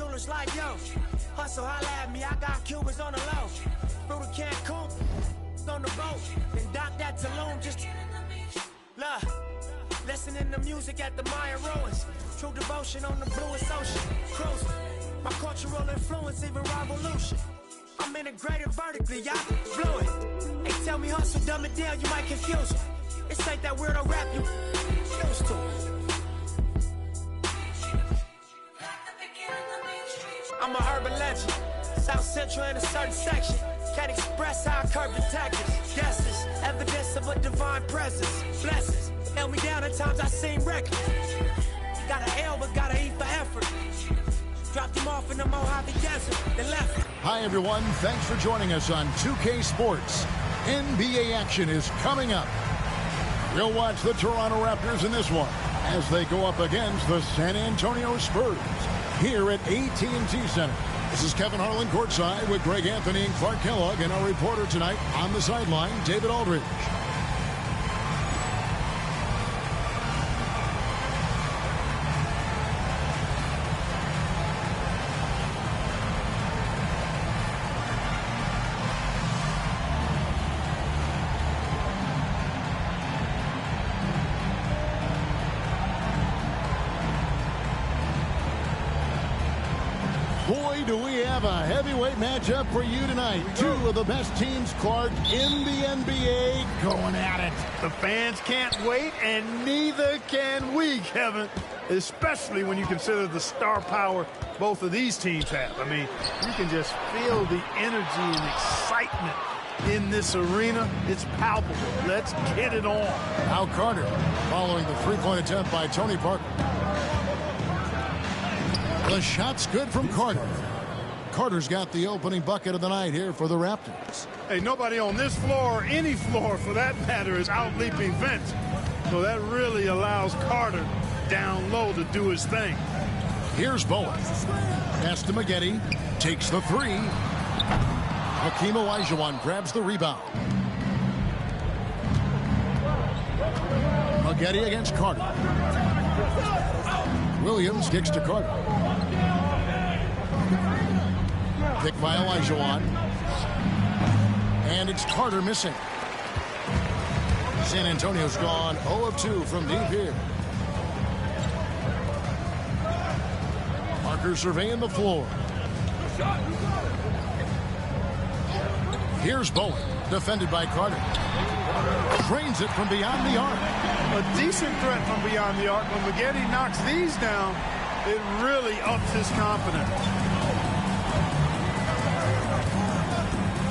jewelers like yo. Hustle, holla at me, I got Cubans on the low. Through the Cancun, on the boat. Then dock that Tulum just love. Listening to music at the Mayan ruins. True devotion on the bluest ocean. Cruising. My cultural influence, even revolution. I'm integrated vertically, y'all blew it. They tell me hustle, dumb it down, you might confuse them. This ain't that weirdo rap you used to. I'm a urban legend. South Central in a certain section. Can't express how I curb detectives. Guesses, evidence of a divine presence. Blessings, held me down at times I seem reckless. Got an L, but gotta eat for effort. Dropped him off in the Mojave Desert, then left. Hi, everyone. Thanks for joining us on 2K Sports. NBA action is coming up. We'll watch the Toronto Raptors in this one as they go up against the San Antonio Spurs here at AT&T Center. This is Kevin Harlan courtside with Greg Anthony and Clark Kellogg, and our reporter tonight on the sideline, David Aldridge. Boy, do we have a heavyweight matchup for you tonight. Two of the best teams, Clark, in the NBA going at it. The fans can't wait, and neither can we, Kevin. Especially when you consider the star power both of these teams have. I mean, you can just feel the energy and excitement in this arena. It's palpable. Let's get it on. Now Carter following the three-point attempt by Tony Parker. The shot's good from Carter. Carter's got the opening bucket of the night here for the Raptors. Hey, nobody on this floor, or any floor for that matter, is out-leaping Vince. So that really allows Carter down low to do his thing. Here's Bowen. Pass to Maggette. Takes the three. Hakeem Olajuwon grabs the rebound. Maggette against Carter. Williams kicks to Carter. Pick by Olajuwon. And it's Carter missing. San Antonio's gone 0 of 2 from deep here. Parker surveying the floor. Here's Bowen, defended by Carter. Drains it from beyond the arc. A decent threat from beyond the arc. When Maggette knocks these down, it really ups his confidence.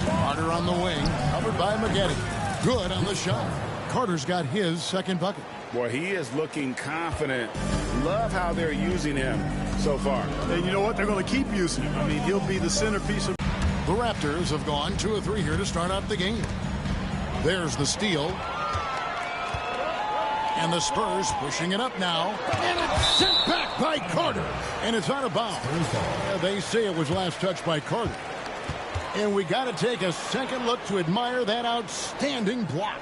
Carter on the wing, covered by Maggette. Good on the shot. Carter's got his second bucket. Boy, he is looking confident. Love how they're using him so far. And you know what? They're going to keep using him. I mean, he'll be the centerpiece of... The Raptors have gone 2 of 3 here to start out the game. There's the steal. And the Spurs pushing it up now. And it's sent back by Carter. And it's out of bounds. They say it was last touched by Carter. And we got to take a second look to admire that outstanding block.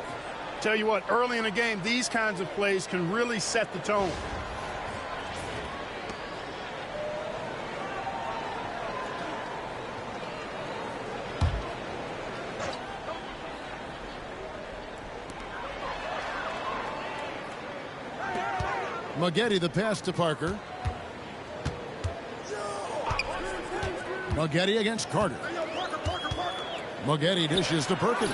Tell you what, early in the game, these kinds of plays can really set the tone. Maggette the pass to Parker. Maggette against Carter. Maggette dishes to Perkins.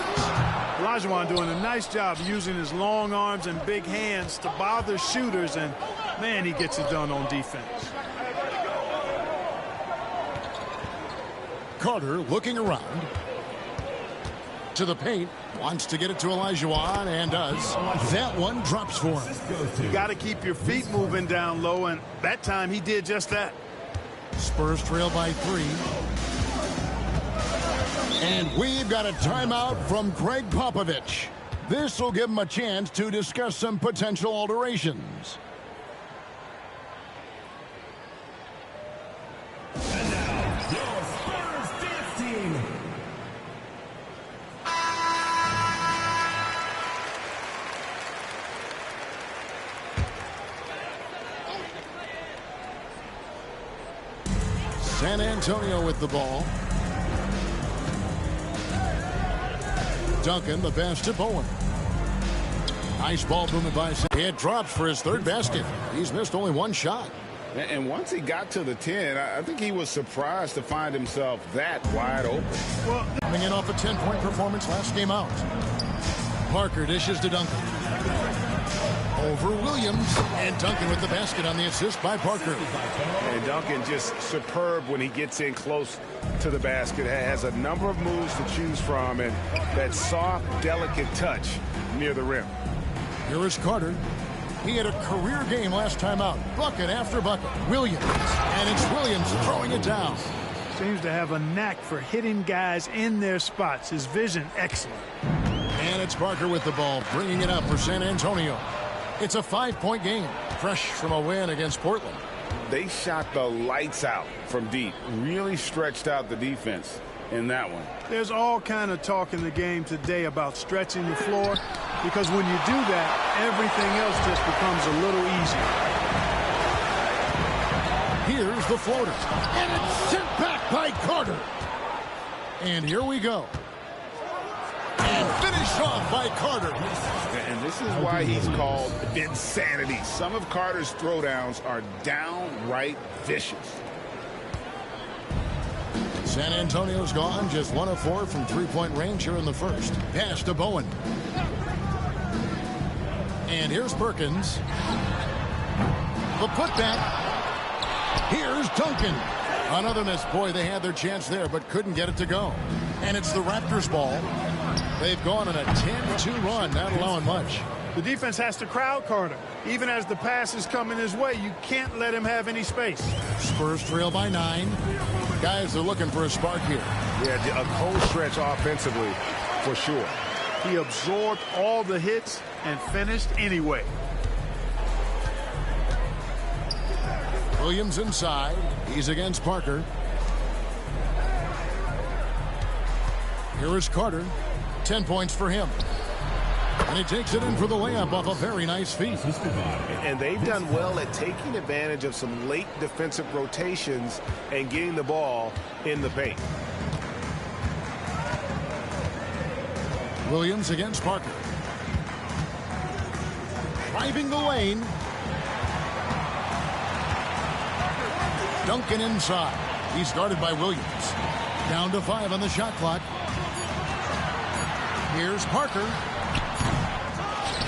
Olajuwon doing a nice job using his long arms and big hands to bother shooters, and man, he gets it done on defense. Carter looking around to the paint, wants to get it to Olajuwon, and does. That one drops for him. You got to keep your feet moving down low, and that time he did just that. Spurs trail by 3. And we've got a timeout from Greg Popovich. This will give him a chance to discuss some potential alterations. And now, your Spurs dance team. San Antonio with the ball. Duncan, the pass to Bowen. Nice ball movement by San. He had drops for his third basket. He's missed only one shot. And once he got to the 10, I think he was surprised to find himself that wide open. Well, coming in off a 10-point performance last game out. Parker dishes to Duncan. Over Williams. And Duncan with the basket on the assist by Parker. And Duncan just superb when he gets in close to the basket. Has a number of moves to choose from. And that soft, delicate touch near the rim. Here is Carter. He had a career game last time out. Bucket after bucket. Williams. And it's Williams throwing it down. Seems to have a knack for hitting guys in their spots. His vision, excellent. And it's Parker with the ball, bringing it up for San Antonio. It's a 5-point game, fresh from a win against Portland. They shot the lights out from deep. Really stretched out the defense in that one. There's all kind of talk in the game today about stretching the floor, because when you do that, everything else just becomes a little easier. Here's the floater. And it's sent back by Carter. And here we go. And finished off by Carter. And this is why he's called Vinsanity. Some of Carter's throwdowns are downright vicious. San Antonio's gone just 1 of 4 from 3-point range here in the first. Pass to Bowen. And here's Perkins. The putback. Here's Duncan. Another miss. Boy, they had their chance there, but couldn't get it to go. And it's the Raptors' ball. They've gone on a 10-2 run, not allowing much. The defense has to crowd Carter. Even as the pass is coming his way, you can't let him have any space. Spurs trail by 9. Guys are looking for a spark here. Yeah, a cold stretch offensively for sure. He absorbed all the hits and finished anyway. Williams inside. He's against Parker. Here is Carter. 10 points for him. And he takes it in for the layup off a very nice feed. And they've done well at taking advantage of some late defensive rotations and getting the ball in the paint. Williams against Parker. Driving the lane. Duncan inside. He's guarded by Williams. Down to 5 on the shot clock. Here's Parker.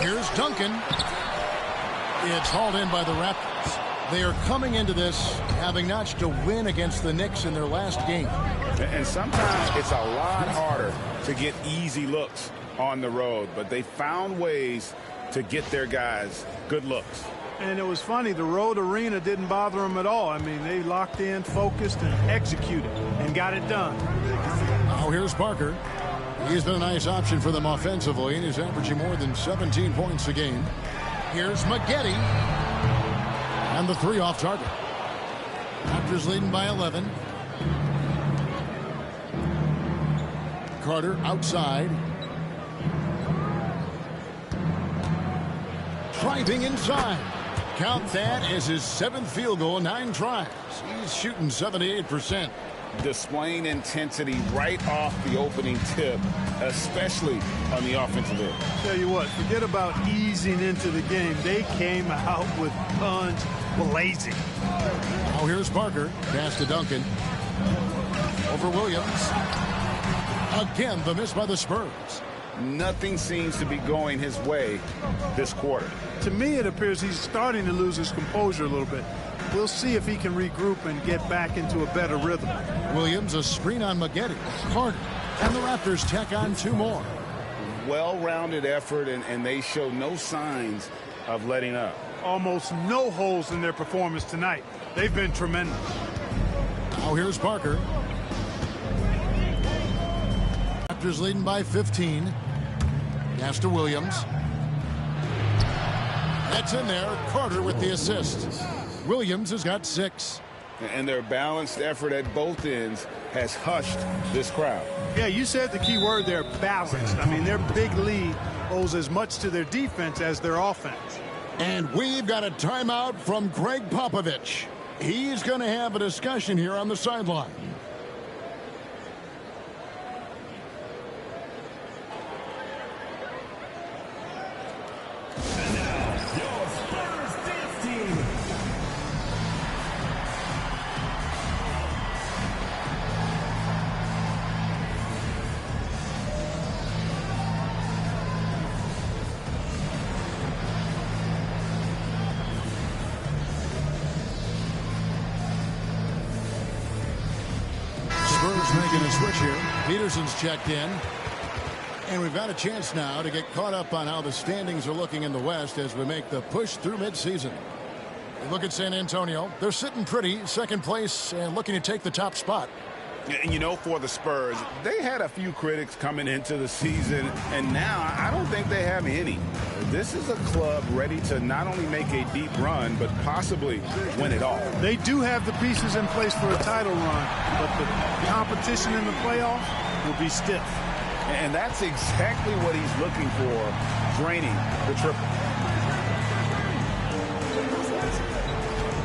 Here's Duncan. It's hauled in by the Raptors. They are coming into this having notched a win against the Knicks in their last game. And sometimes it's a lot harder to get easy looks on the road, but they found ways to get their guys good looks. And it was funny, the road arena didn't bother them at all. I mean, they locked in, focused, and executed, and got it done. Now here's Parker. He's been a nice option for them offensively, and he's averaging more than 17 points a game. Here's Maggette. And the 3 off target. Raptors leading by 11. Carter outside. Driving inside. Count that as his 7th field goal, 9 tries. He's shooting 78%. Displaying intensity right off the opening tip, especially on the offensive end. Tell you what, forget about easing into the game. They came out with guns blazing. Now here's Parker. Pass to Duncan. Over Williams. Again, the miss by the Spurs. Nothing seems to be going his way this quarter. To me, it appears he's starting to lose his composure a little bit. We'll see if he can regroup and get back into a better rhythm. Williams, a screen on Maggette. Carter. And the Raptors tack on 2 more. Well-rounded effort, and they show no signs of letting up. Almost no holes in their performance tonight. They've been tremendous. Now here's Parker. Raptors leading by 15. Pass to Williams. That's in there. Carter with the assist. Williams has got 6. And their balanced effort at both ends has hushed this crowd. Yeah, you said the key word there, balanced. I mean, their big lead owes as much to their defense as their offense. And we've got a timeout from Greg Popovich. He's going to have a discussion here on the sideline. And now, your Spurs dance team. Spurs making a switch here. Peterson's checked in. And we've got a chance now to get caught up on how the standings are looking in the West as we make the push through midseason. Look at San Antonio. They're sitting pretty, second place, and looking to take the top spot. And you know, for the Spurs, they had a few critics coming into the season, and now I don't think they have any. This is a club ready to not only make a deep run, but possibly win it all. They do have the pieces in place for a title run, but the competition in the playoffs will be stiff. And that's exactly what he's looking for, draining the triple.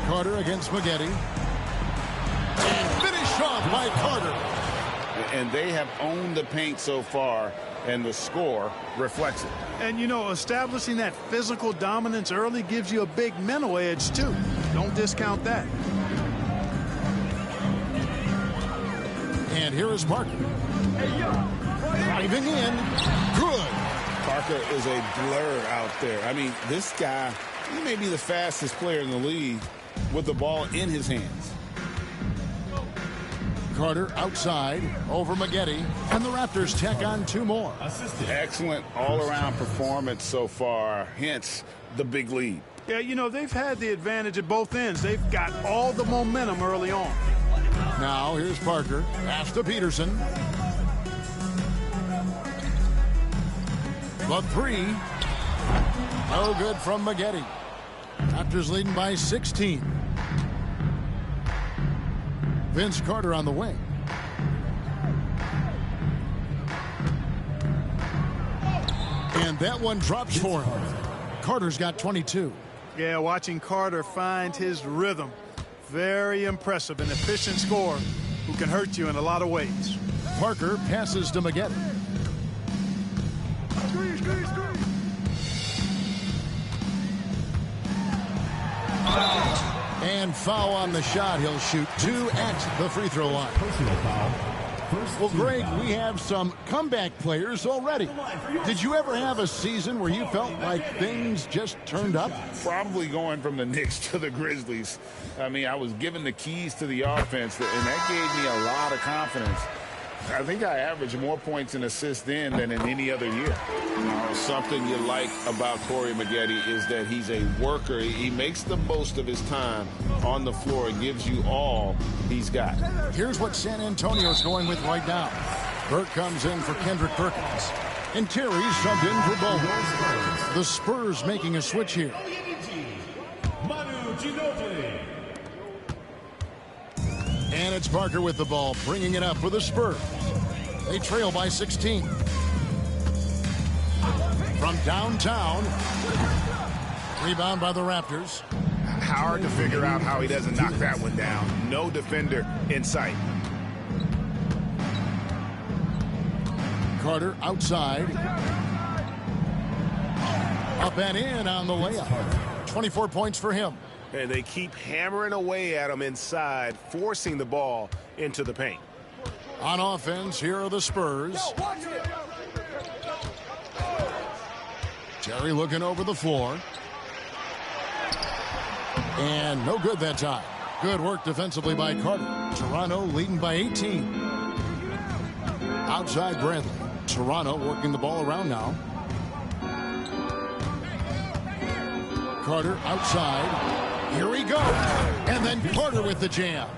Carter against Maggette. And finished off by Carter. And they have owned the paint so far, and the score reflects it. And, you know, establishing that physical dominance early gives you a big mental edge, too. Don't discount that. And here is Parker. Driving in. Good. Parker is a blur out there. I mean, this guy, he may be the fastest player in the league with the ball in his hands. Carter outside over Maggette. And the Raptors tack on two more. Excellent all-around performance so far, hence the big lead. Yeah, you know, they've had the advantage at both ends. They've got all the momentum early on. Now here's Parker. Pass to Peterson. The three. No good from Maggette. Raptors leading by 16. Vince Carter on the wing. And that one drops for him. Carter's got 22. Yeah, watching Carter find his rhythm. Very impressive, an efficient scorer who can hurt you in a lot of ways. Parker passes to Maggette. And foul on the shot. He'll shoot two at the free throw line. Personal foul. Well, Greg, we have some comeback players already. Did you ever have a season where you felt like things just turned up? Probably going from the Knicks to the Grizzlies. I mean, I was given the keys to the offense, and that gave me a lot of confidence. I think I averaged more points and assists then than in any other year. Something you like about Corey Maggette is that he's a worker. He makes the most of his time on the floor and gives you all he's got. Here's what San Antonio's going with right now. Burke comes in for Kendrick Perkins. And Terry's subbed in for Bowen. The Spurs making a switch here. And it's Parker with the ball, bringing it up for the Spurs. They trail by 16. From downtown. Rebound by the Raptors. Hard to figure out how he doesn't knock that one down. No defender in sight. Carter outside. Up and in on the layup. 24 points for him. And they keep hammering away at him inside, forcing the ball into the paint. On offense, here are the Spurs. Terry looking over the floor. And no good that time. Good work defensively by Carter. Toronto leading by 18. Outside Bradley. Toronto working the ball around now. Carter outside. Here we go. And then Carter with the jam.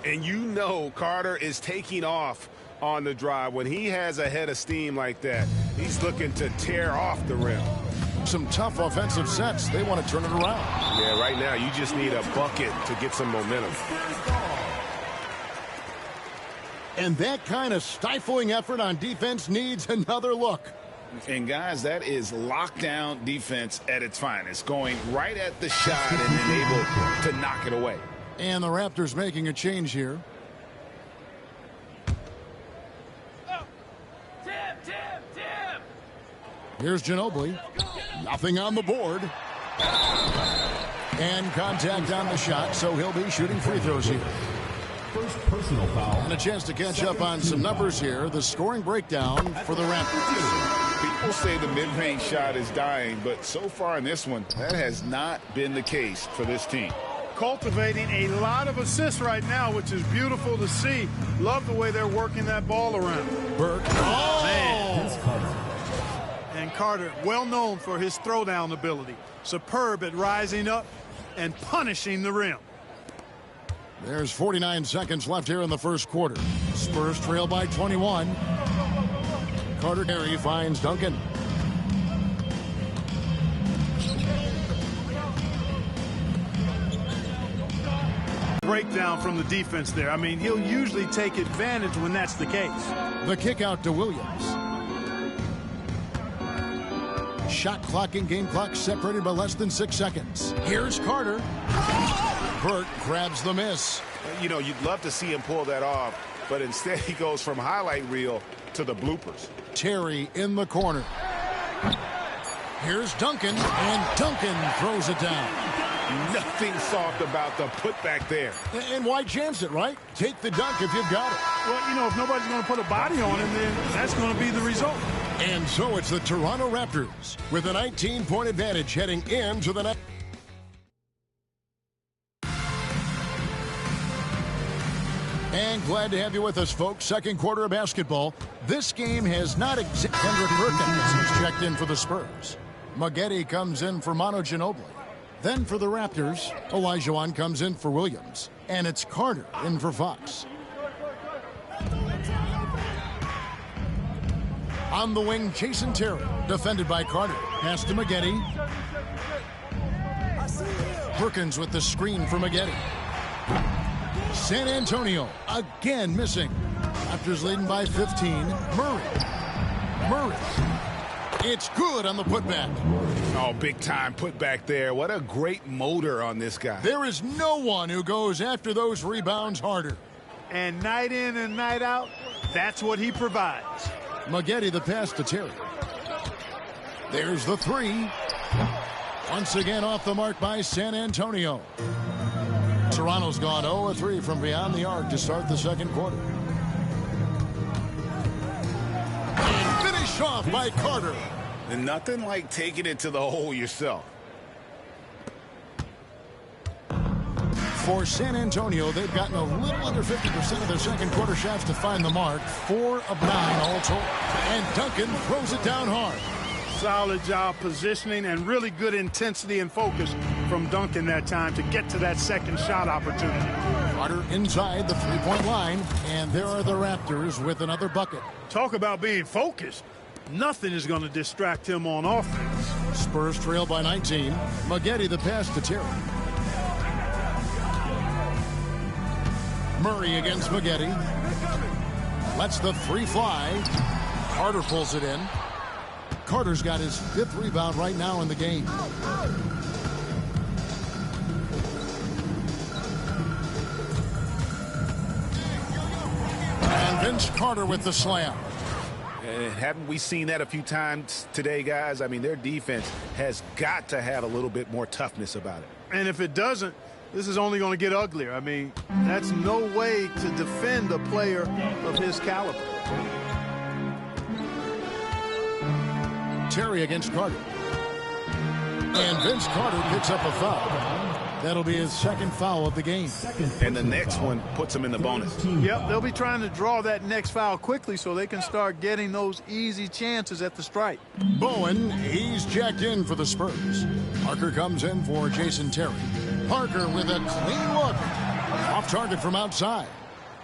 And you know Carter is taking off on the drive. When he has a head of steam like that, he's looking to tear off the rim. Some tough offensive sets. They want to turn it around. Yeah, right now you just need a bucket to get some momentum. And that kind of stifling effort on defense needs another look. And, guys, that is lockdown defense at its finest, going right at the shot and then able to knock it away. And the Raptors making a change here. Here's Ginobili. Nothing on the board. And contact on the shot, so he'll be shooting free throws here. First personal foul. And a chance to catch up on some numbers here. The scoring breakdown for the Raptors. People say the mid-range shot is dying, but so far in this one, that has not been the case for this team. Cultivating a lot of assists right now, which is beautiful to see. Love the way they're working that ball around. Burke. Oh! Man. And Carter, well known for his throwdown ability. Superb at rising up and punishing the rim. There's 49 seconds left here in the first quarter. Spurs trail by 21. Carter Terry finds Duncan. Breakdown from the defense there. I mean, he'll usually take advantage when that's the case. The kick out to Williams. Shot clock and game clock separated by less than 6 seconds. Here's Carter. Burke grabs the miss. You know, you'd love to see him pull that off, but instead he goes from highlight reel to the bloopers. Terry in the corner. Here's Duncan, and Duncan throws it down. Nothing soft about the putback there. And why chance it, right? Take the dunk if you've got it. Well, you know, if nobody's going to put a body on him, then that's going to be the result. And so it's the Toronto Raptors with a 19-point advantage heading into the next. And glad to have you with us, folks. Second quarter of basketball. This game has not exactly. Kendrick Perkins has checked in for the Spurs. Maggette comes in for Manu Ginobili. Then for the Raptors, Olajuwon comes in for Williams. And it's Carter in for Fox. On the wing, Jason Terry, defended by Carter. Pass to Maggette. Perkins with the screen for Maggette. San Antonio again missing. Raptors leading by 15. Murray. It's good on the putback. Oh, big time putback there. What a great motor on this guy. There is no one who goes after those rebounds harder. And night in and night out, that's what he provides. Maggette the pass to Terry. There's the three. Once again off the mark by San Antonio. Toronto's gone 0-3 from beyond the arc to start the second quarter. And finished off by Carter. And nothing like taking it to the hole yourself. For San Antonio, they've gotten a little under 50% of their second quarter shots to find the mark. 4 of 9 all told. And Duncan throws it down hard. Solid job positioning and really good intensity and focus from Duncan that time to get to that second shot opportunity. Carter inside the three-point line, and there are the Raptors with another bucket. Talk about being focused. Nothing is going to distract him on offense. Spurs trail by 19. Maggette the pass to Terry. Murray against Maggette. Lets the three fly. Carter pulls it in. Carter's got his 5th rebound right now in the game. And Vince Carter with the slam. Haven't we seen that a few times today, guys? I mean, their defense has got to have a little bit more toughness about it. And if it doesn't, this is only going to get uglier. I mean, that's no way to defend a player of his caliber. Terry against Carter. And Vince Carter picks up a foul. That'll be his second foul of the game. And the next one puts him in the bonus. Yep, they'll be trying to draw that next foul quickly so they can start getting those easy chances at the stripe. Bowen, he's jacked in for the Spurs. Parker comes in for Jason Terry. Parker with a clean look. Off target from outside.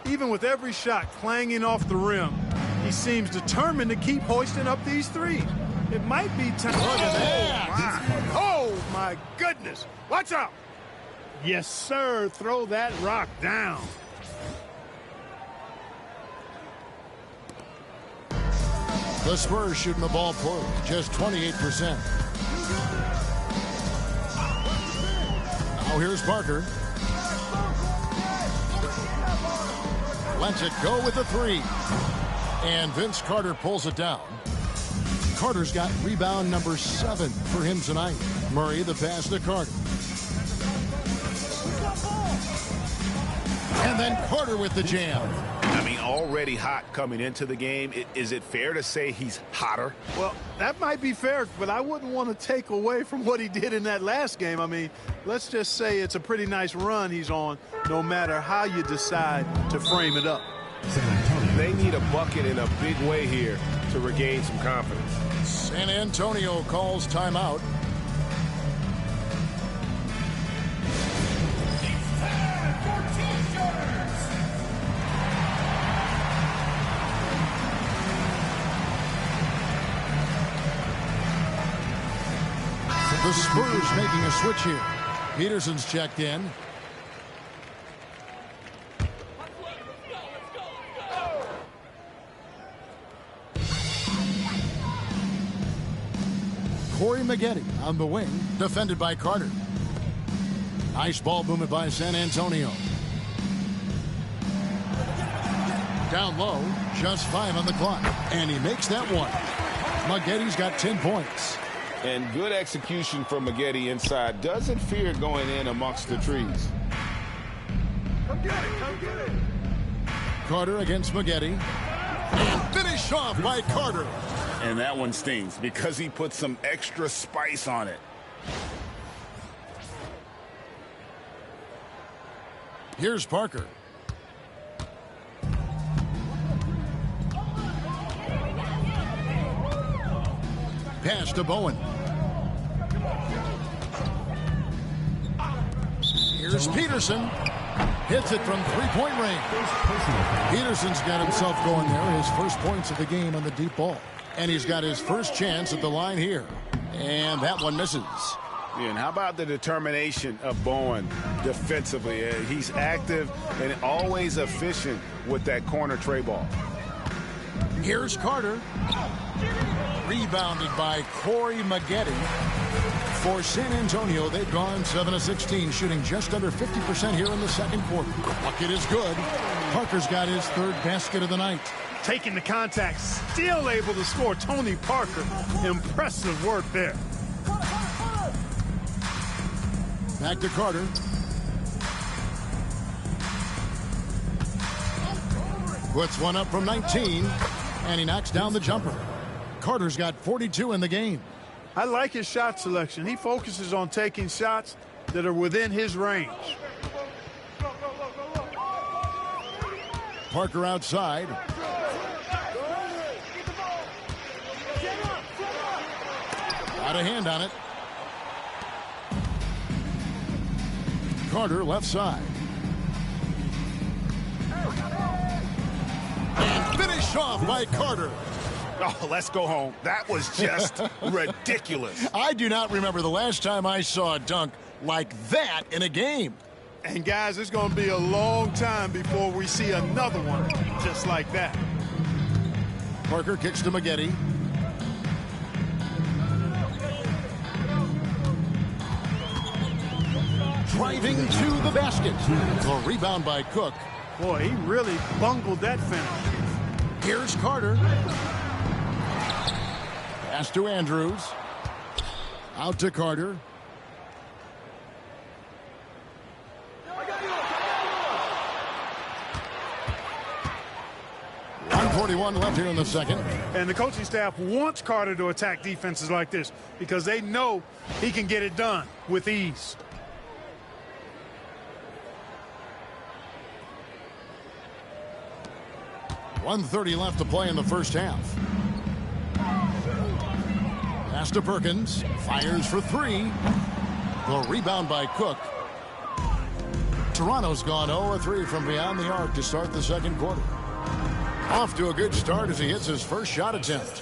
Even with every shot clanging off the rim, he seems determined to keep hoisting up these threes. It might be time. Look at that. Oh, my goodness. Watch out. Yes, sir. Throw that rock down. The Spurs shooting the ball poorly, just 28%. Now here's Parker. Lets it go with the three. And Vince Carter pulls it down. Carter's got rebound number 7 for him tonight. Murray the pass to Carter. And then Carter with the jam. I mean, already hot coming into the game. Is it fair to say he's hotter? Well, that might be fair, but I wouldn't want to take away from what he did in that last game. I mean, let's just say it's a pretty nice run he's on, no matter how you decide to frame it up. They need a bucket in a big way here to regain some confidence. San Antonio calls timeout. The Spurs making a switch here. Peterson's checked in. Corey Maggette on the wing, defended by Carter. Nice ball movement by San Antonio. Down low, just 5 on the clock, and he makes that one. Maggette's got 10 points. And good execution from Maggette inside. Doesn't fear going in amongst the trees. Come get it, come get it. Carter against Maggette. And finished off by Carter. And that one stings because he put some extra spice on it. Here's Parker. Pass to Bowen. Here's Peterson. Hits it from three-point range. Peterson's got himself going there. His first points of the game on the deep ball. And he's got his first chance at the line here. And that one misses. Yeah, and how about the determination of Bowen defensively? He's active and always efficient with that corner tray ball. Here's Carter. Rebounded by Corey Maggette. For San Antonio, they've gone 7 of 16, shooting just under 50% here in the second quarter. Bucket is good. Parker's got his 3rd basket of the night. Taking the contact, still able to score. Tony Parker, impressive work there. Back to Carter. Puts one up from 19, and he knocks down the jumper. Carter's got 42 in the game. I like his shot selection. He focuses on taking shots that are within his range. Parker outside. Got a hand on it. Carter left side. And finished off by Carter. Oh, let's go home. That was just ridiculous. I do not remember the last time I saw a dunk like that in a game. And guys, it's going to be a long time before we see another one just like that. Parker kicks to Maggette. Driving to the basket. A rebound by Cook. Boy, he really bungled that finish. Here's Carter. Pass to Andrews. Out to Carter. .141 left here in the second. And the coaching staff wants Carter to attack defenses like this because they know he can get it done with ease. .130 left to play in the first half. Pass to Perkins. Fires for 3. The rebound by Cook. Toronto's gone 0-3 from beyond the arc to start the second quarter. Off to a good start as he hits his first shot attempt.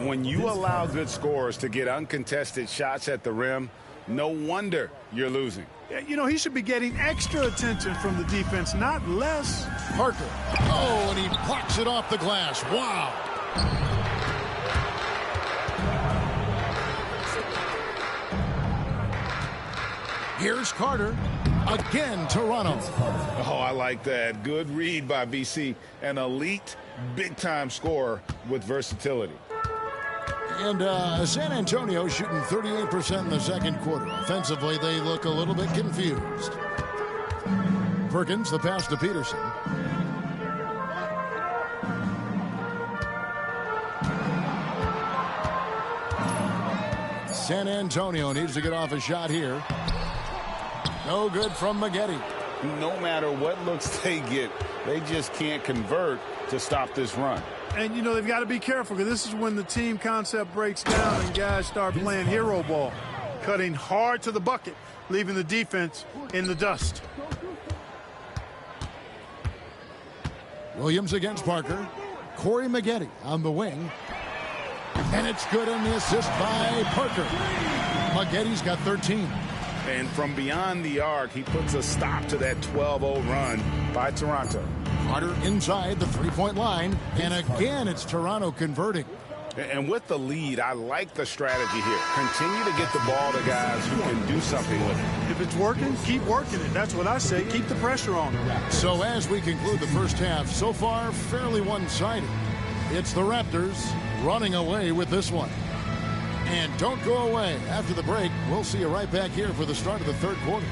When you allow good scorers to get uncontested shots at the rim, no wonder you're losing. You know, he should be getting extra attention from the defense, not less. Parker. Oh, and he blocks it off the glass. Wow. Here's Carter. Again, Toronto. Oh, I like that. Good read by BC. An elite, big-time scorer with versatility. And San Antonio shooting 38% in the second quarter. Offensively, they look a little bit confused. Perkins, the pass to Peterson. San Antonio needs to get off a shot here. No good from Maggette. No matter what looks they get, they just can't convert to stop this run. And, you know, they've got to be careful because this is when the team concept breaks down and guys start playing hero ball, cutting hard to the bucket, leaving the defense in the dust. Williams against Parker. Corey Maggette on the wing. And it's good on the assist by Parker. Maggette's got 13. And from beyond the arc, he puts a stop to that 12-0 run by Toronto. Carter inside the three-point line. And again, it's Toronto converting. And with the lead, I like the strategy here. Continue to get the ball to guys who can do something with it. If it's working, keep working it. That's what I say. Keep the pressure on. So as we conclude the first half, so far fairly one-sided. It's the Raptors running away with this one. And don't go away. After the break, we'll see you right back here for the start of the third quarter.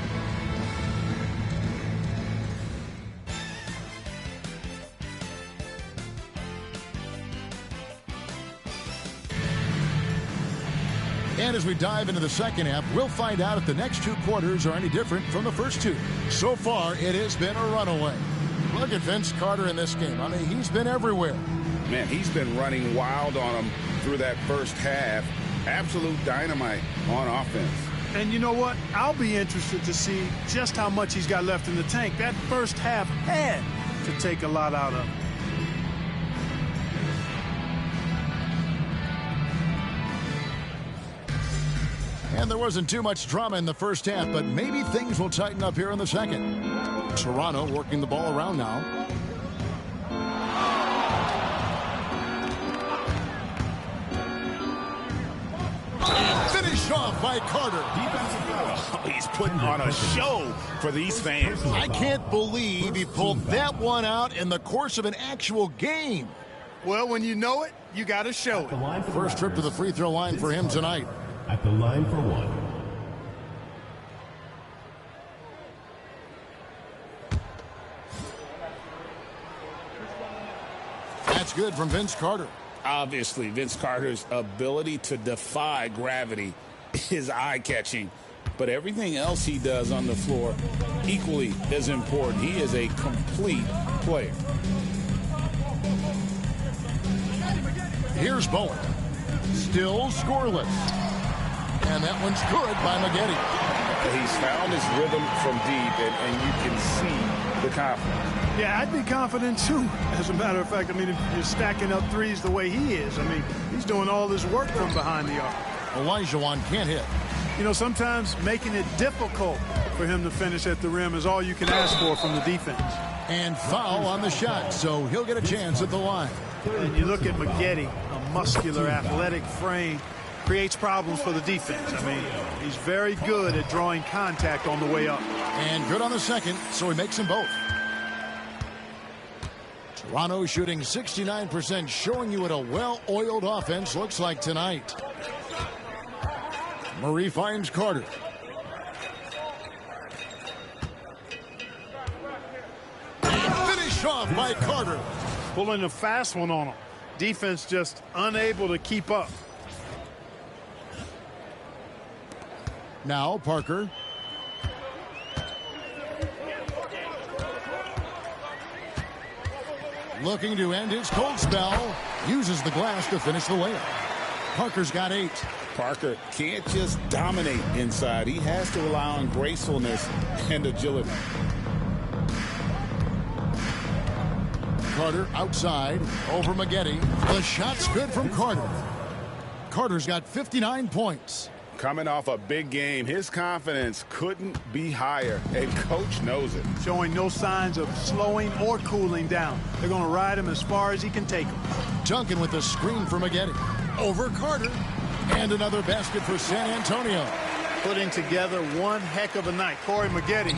And as we dive into the second half, we'll find out if the next two quarters are any different from the first two. So far, it has been a runaway. Look at Vince Carter in this game. I mean, he's been everywhere. Man, he's been running wild on them through that first half. Absolute dynamite on offense. And you know what? I'll be interested to see just how much he's got left in the tank. That first half had to take a lot out of him. And there wasn't too much drama in the first half, but maybe things will tighten up here in the second. Toronto working the ball around now. Finished off by Carter. Oh, he's putting on a show for these fans. I can't believe he pulled that one out in the course of an actual game. Well, when you know it, you got to show it. First trip to the free throw line for him tonight. At the line for one. That's good from Vince Carter. Obviously, Vince Carter's ability to defy gravity is eye-catching. But everything else he does on the floor, equally as important. He is a complete player. Here's Bowen. Still scoreless. And that one's good by Maggette. He's found his rhythm from deep, and you can see the confidence. Yeah, I'd be confident, too. As a matter of fact, I mean, if you're stacking up threes the way he is, I mean, he's doing all this work from behind the arc. Olajuwon can't hit. You know, sometimes making it difficult for him to finish at the rim is all you can ask for from the defense. And foul on the shot, so he'll get a chance at the line. And you look at Maggette, a muscular, athletic frame, creates problems for the defense. I mean, he's very good at drawing contact on the way up. And good on the second, so he makes them both. Toronto shooting 69%, showing you what a well-oiled offense looks like tonight. Murray finds Carter. Finish off by Carter. Pulling a fast one on him. Defense just unable to keep up. Now Parker. Looking to end his cold spell. Uses the glass to finish the layup. Parker's got 8. Parker can't just dominate inside. He has to rely on gracefulness and agility. Carter outside over Maggette. The shot's good from Carter. Carter's got 59 points. Coming off a big game, his confidence couldn't be higher, and coach knows it. Showing no signs of slowing or cooling down. They're going to ride him as far as he can take him. Duncan with a screen for Maggette. Over Carter. And another basket for San Antonio. Putting together one heck of a night. Corey Maggette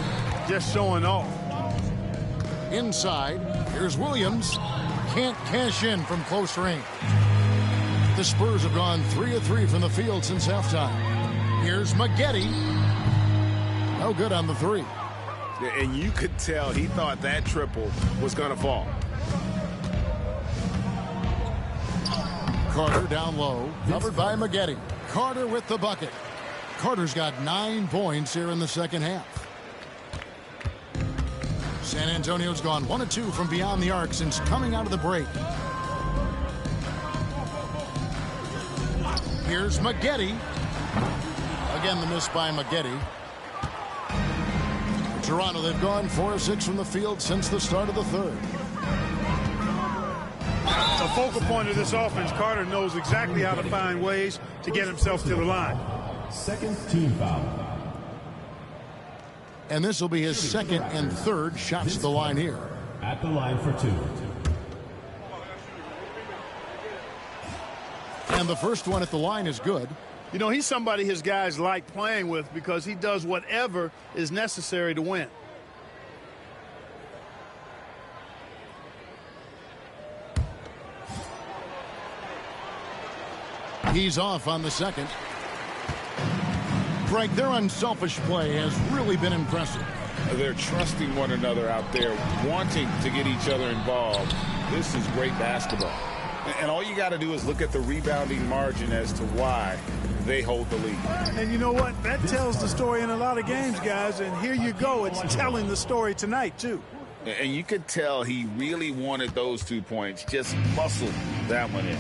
just showing off. Inside, here's Williams. Can't cash in from close range. The Spurs have gone 3 of 3 from the field since halftime. Here's Maggette. No good on the three. And you could tell he thought that triple was going to fall. Carter down low, covered by Maggette. Carter with the bucket. Carter's got 9 points here in the second half. San Antonio's gone 1 of 2 from beyond the arc since coming out of the break. Here's Maggette. Again, the miss by Maggette. Toronto, they've gone 4 of 6 from the field since the start of the third. The focal point of this offense, Carter knows exactly how to find ways to get himself to the line. Second team foul. And this will be his second and third shots to the line here. At the line for 2. And the first one at the line is good. You know, he's somebody his guys like playing with because he does whatever is necessary to win. He's off on the second. Greg, their unselfish play has really been impressive. They're trusting one another out there, wanting to get each other involved. This is great basketball. And all you got to do is look at the rebounding margin as to why they hold the lead. And you know what? That tells the story in a lot of games, guys. And here you go. It's telling the story tonight, too. And you could tell he really wanted those 2 points, just muscled that one in.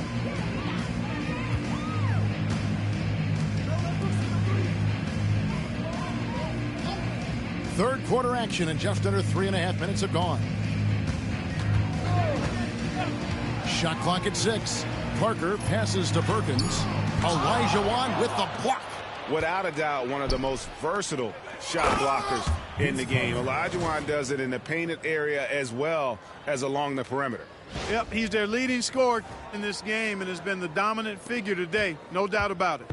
Third quarter action and just under 3.5 minutes have gone. Shot clock at 6. Parker passes to Perkins. Olajuwon with the block. Without a doubt, one of the most versatile shot blockers in the game. Olajuwon does it in the painted area as well as along the perimeter. Yep, he's their leading scorer in this game and has been the dominant figure today. No doubt about it.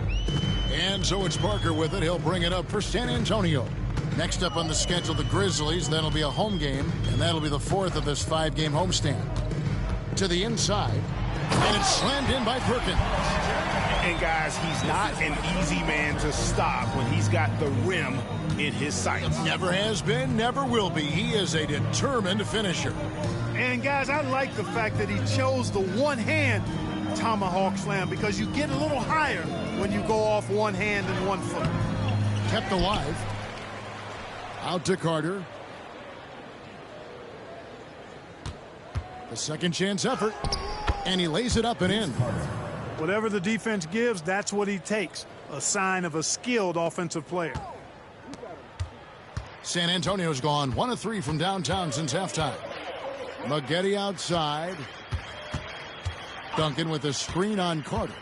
And so it's Parker with it. He'll bring it up for San Antonio. Next up on the schedule, the Grizzlies. That'll be a home game, and that'll be the 4th of this 5-game homestand. To the inside, and it's slammed in by Perkins. And guys, he's not an easy man to stop when he's got the rim in his sights. Never has been, never will be. He is a determined finisher. And guys, I like the fact that he chose the one-hand tomahawk slam because you get a little higher when you go off one hand and 1 foot. Kept alive. Out to Carter. The second chance effort. And he lays it up and in. Whatever the defense gives, that's what he takes. A sign of a skilled offensive player. San Antonio's gone 1 of 3 from downtown since halftime. Maggette outside. Duncan with a screen on Carter.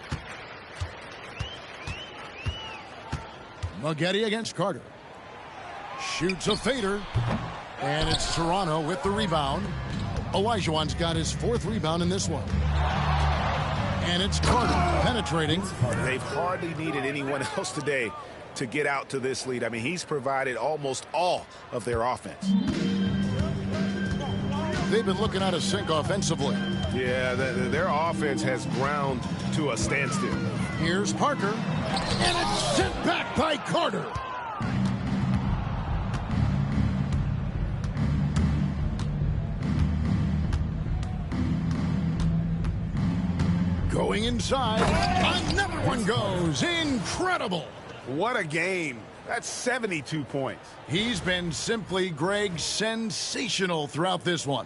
Maggette against Carter. Shoots a fader. And it's Toronto with the rebound. Olajuwon's got his 4th rebound in this one. And it's Carter penetrating. They've hardly needed anyone else today to get out to this lead. I mean, he's provided almost all of their offense. They've been looking out of sync offensively. Yeah, their offense has ground to a standstill. Here's Parker. And it's sent back by Carter. Going inside. Another one goes. Incredible. What a game. That's 72 points. He's been simply, Greg, sensational throughout this one.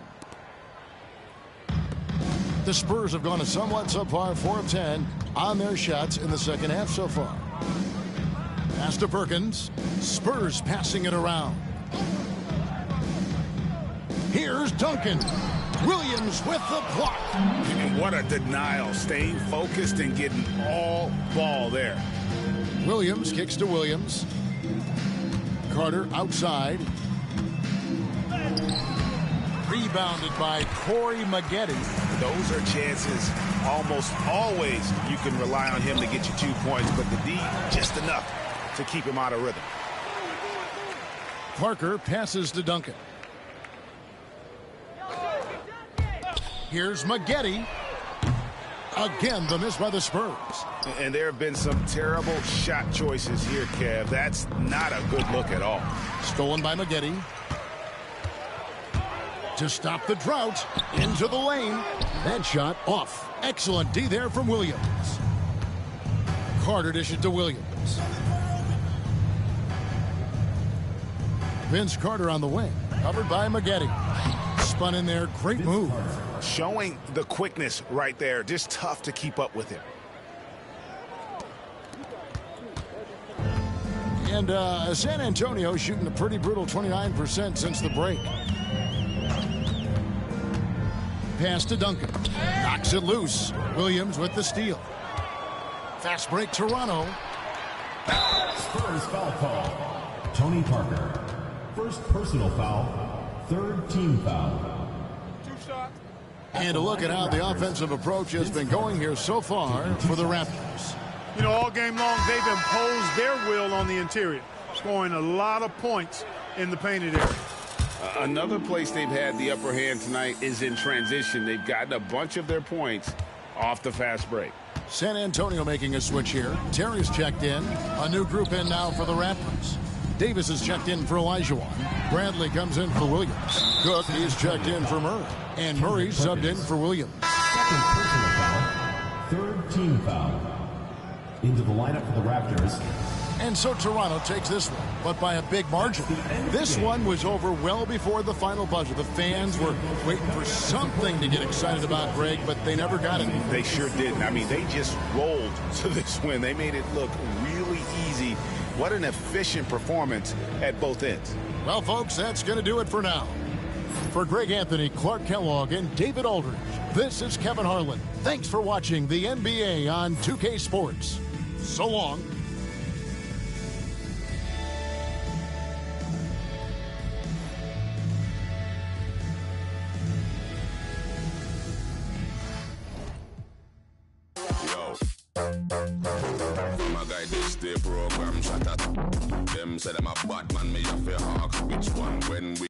The Spurs have gone a somewhat subpar 4 of 10 on their shots in the second half so far. Pass to Perkins. Spurs passing it around. Here's Duncan. Williams with the block. And what a denial. Staying focused and getting all ball there. Williams kicks to Williams. Carter outside. Rebounded by Corey Maggette. Those are chances almost always you can rely on him to get you 2 points, but the D just enough to keep him out of rhythm. Parker passes to Duncan. Here's Maggette. Again, the miss by the Spurs. And there have been some terrible shot choices here, Kev. That's not a good look at all. Stolen by Maggette. To stop the drought, into the lane. That shot off. Excellent D there from Williams. Carter dishes to Williams. Vince Carter on the wing. Covered by Maggette. Spun in there. Great move. Showing the quickness right there. Just tough to keep up with him. And San Antonio shooting a pretty brutal 29% since the break. Pass to Duncan. Knocks it loose. Williams with the steal. Fast break, Toronto. Spurs foul call. Tony Parker. First personal foul. Third team foul. And a look at how the offensive approach has been going here so far for the Raptors. You know, all game long, they've imposed their will on the interior, scoring a lot of points in the painted area. Another place they've had the upper hand tonight is in transition. They've gotten a bunch of their points off the fast break. San Antonio making a switch here. Terry's checked in. A new group in now for the Raptors. Davis is checked in for Olajuwon. Bradley comes in for Williams. Cook is checked in for Murray. And Murray's subbed in for Williams. Second personal foul. Third team foul. Into the lineup for the Raptors. And so Toronto takes this one, but by a big margin. This one was over well before the final buzzer. The fans were waiting for something to get excited about, Greg, but they never got it. They sure didn't. I mean, they just rolled to this win. They made it look really easy. What an efficient performance at both ends. Well, folks, that's going to do it for now. For Greg Anthony, Clark Kellogg, and David Aldridge, this is Kevin Harlan. Thanks for watching the NBA on 2K Sports. So long. Program shot at them, say them a Batman, me a fair hawk. Which one when we